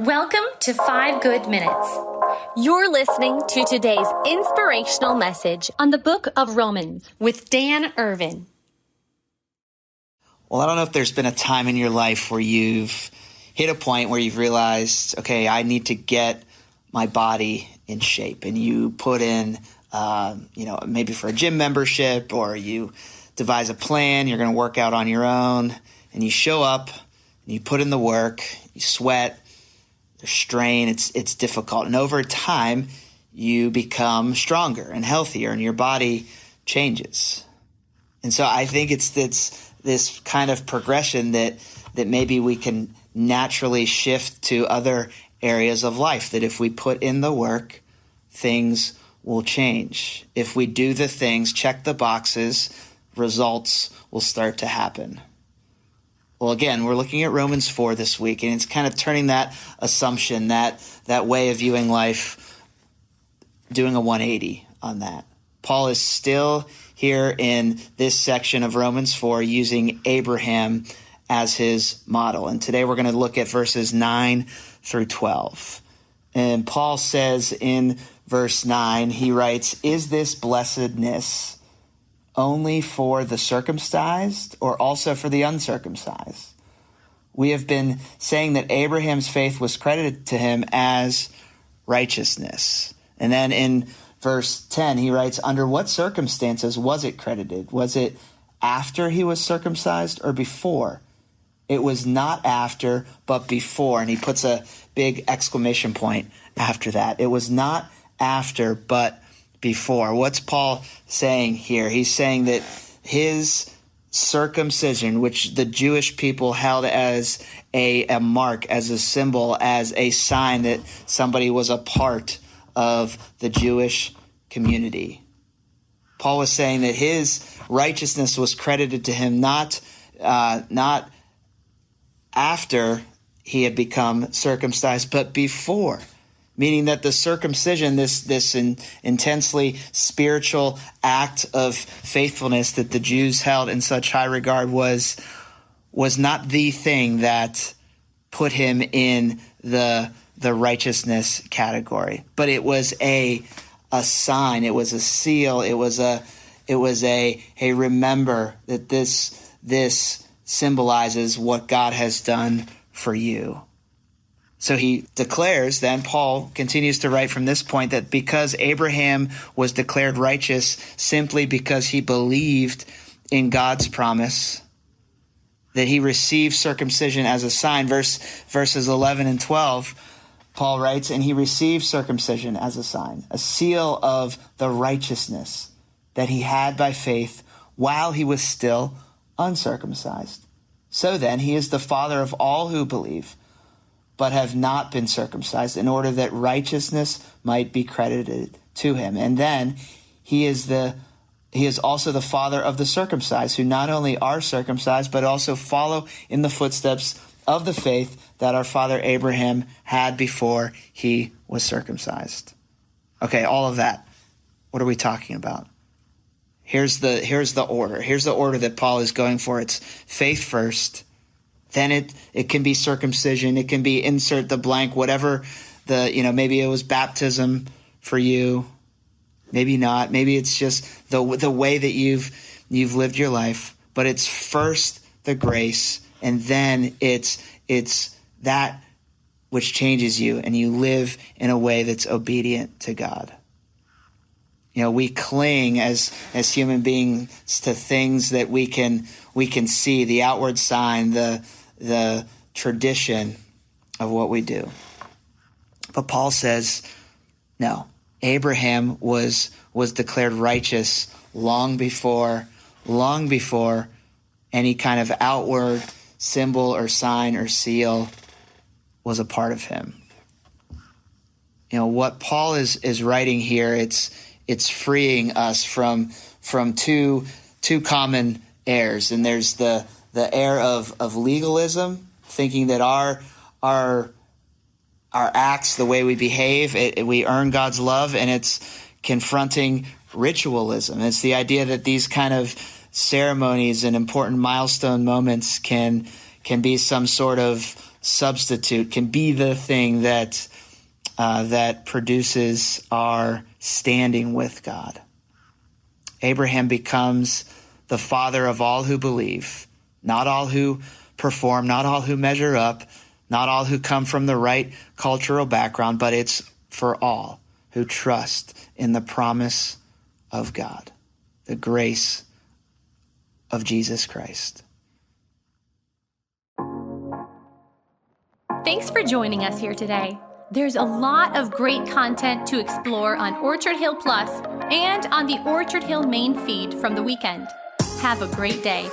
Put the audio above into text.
Welcome to 5 Good Minutes. You're listening to today's inspirational message On the book of Romans with Dan Irvin. Well, I don't know if there's been a time in your life where you've hit a point where you've realized, okay, I need to get my body in shape. And you put in, maybe for a gym membership, or you devise a plan, you're going to work out on your own, and you show up and you put in the work, you sweat, there's strain, it's difficult. And over time, you become stronger and healthier and your body changes. And so I think it's this kind of progression that maybe we can naturally shift to other areas of life, that if we put in the work, things will change. If we do the things, check the boxes, results will start to happen. Well, again, we're looking at Romans 4 this week, and it's kind of turning that assumption, that way of viewing life, doing a 180 on that. Paul is still here in this section of Romans 4 using Abraham as his model. And today we're going to look at verses 9 through 12. And Paul says in verse 9, he writes, "Is this blessedness only for the circumcised or also for the uncircumcised? We have been saying that Abraham's faith was credited to him as righteousness." And then in verse 10, he writes, "Under what circumstances was it credited? Was it after he was circumcised or before? It was not after, but before." And he puts a big exclamation point after that. It was not after, but before. What's Paul saying here? He's saying that his circumcision, which the Jewish people held as a mark, as a symbol, as a sign that somebody was a part of the Jewish community. Paul was saying that his righteousness was credited to him not after he had become circumcised, but before. Meaning that the circumcision, this intensely spiritual act of faithfulness that the Jews held in such high regard was not the thing that put him in the righteousness category, but it was a sign, it was a seal, it was a hey, remember that this symbolizes what God has done for you. So he declares, then Paul continues to write from this point, that because Abraham was declared righteous simply because he believed in God's promise, that he received circumcision as a sign. Verses 11 and 12, Paul writes, "And he received circumcision as a sign, a seal of the righteousness that he had by faith while he was still uncircumcised. So then he is the father of all who believe, but have not been circumcised, in order that righteousness might be credited to him. And then he is also the father of the circumcised, who not only are circumcised, but also follow in the footsteps of the faith that our father Abraham had before he was circumcised." Okay, all of that. What are we talking about? Here's the order. Here's the order that Paul is going for. It's faith first. Then it can be circumcision. It can be insert the blank, whatever maybe it was baptism for you. Maybe not. Maybe it's just the way that you've lived your life. But it's first the grace, and then it's that which changes you, and you live in a way that's obedient to God. We cling as human beings to things that we can see, the outward sign, the tradition of what we do. But Paul says, no, Abraham was declared righteous long before any kind of outward symbol or sign or seal was a part of him. What Paul is writing here, it's freeing us from two common errors. And there's the error of legalism, thinking that our acts, the way we behave, we earn God's love, and it's confronting ritualism. It's the idea that these kind of ceremonies and important milestone moments can be some sort of substitute, can be the thing that that produces our standing with God. Abraham becomes the father of all who believe, not all who perform, not all who measure up, not all who come from the right cultural background, but it's for all who trust in the promise of God, the grace of Jesus Christ. Thanks for joining us here today. There's a lot of great content to explore on Orchard Hill Plus and on the Orchard Hill main feed from the weekend. Have a great day.